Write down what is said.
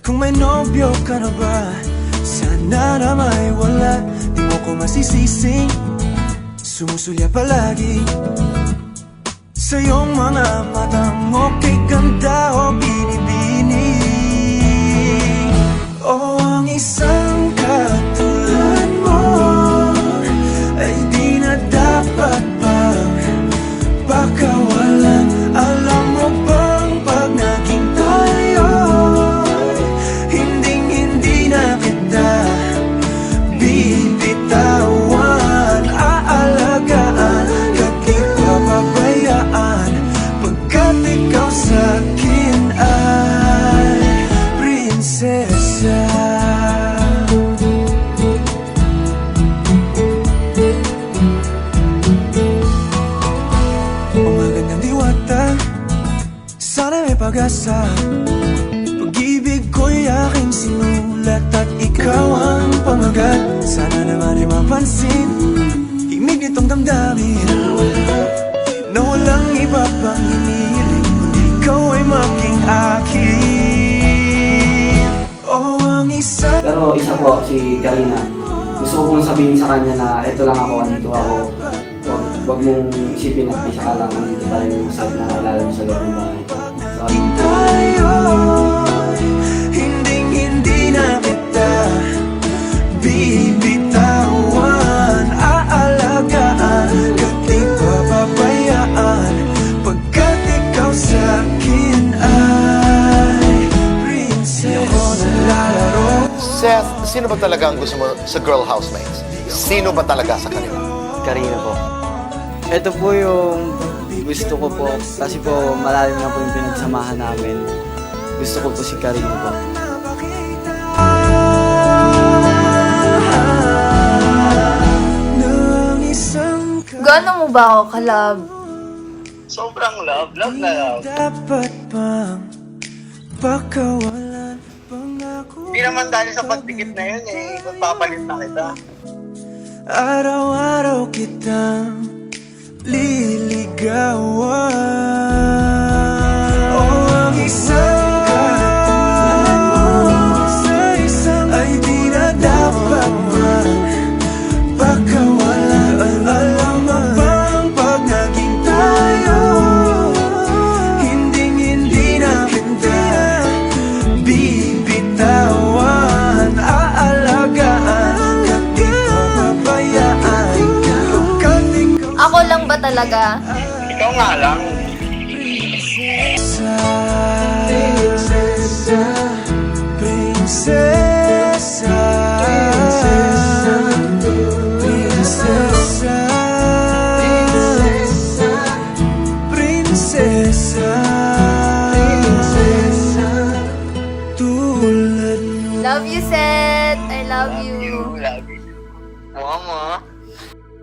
Kung may nobyo ka na ba, sana na may wala. Di mo ko masisising sumusulya palagi sa iyong mga matang okay ganda o binibini. O ang isang katulad mo ay di na dapat pang pakawalan. Alam mo bang pag naging tayo, hindi na kita bibitawan. Aalagaan at di papabayaan, pagkat ikaw sa'kin ay prinsesa. Magandang diwata, sana may pag-asa. Pag-ibig ko'y aking sinulat at ikaw ang pamagat. Sana naman ay mapansin himig nitong damdamin na walang iba pang hinihiling kundi ikaw ay maging akin. Oh, ang isa. Pero isa po, si Karina. Gusto ko pong sabihin sa kanya na ito lang ako, andito ako. Huwag mong isipin at isa ka lang, andito pa rin yung masarap na alala mo sa loob ng bahay. So, Hindi na kita bibitawan. Aalagaan at di papabayaan, pagkat ikaw sa'kin ay prinsesa. Ako nalalaro. Seth, sino ba talaga ang gusto mo sa girl housemates? Sino ba talaga sa kanila? Karina po. Ito po yung gusto ko po kasi po malalim na po yung pinagsamahan namin. Gusto ko po si Karina po. Gaano mo ba ako ka-love? Sobrang love na love. Dapat bang pakawalan pangako? Hindi naman dahil sa pagdikit na yun magpapalit na kita. Araw-araw kitang liligawan. Oh, ang isang katulad mo sa isang ay di na dapat bang pakawalan. Alam mo bang pag naging tayo, hindi na kita bibitawan. Aalagaan at di papabayaan, pagkat ikaw Ako lang ba talaga? Ikaw nga lang. prinsesa. Prinsesa. Prinsesa. Prinsesa. Prinsesa. Tulad mo. Love you, Seth!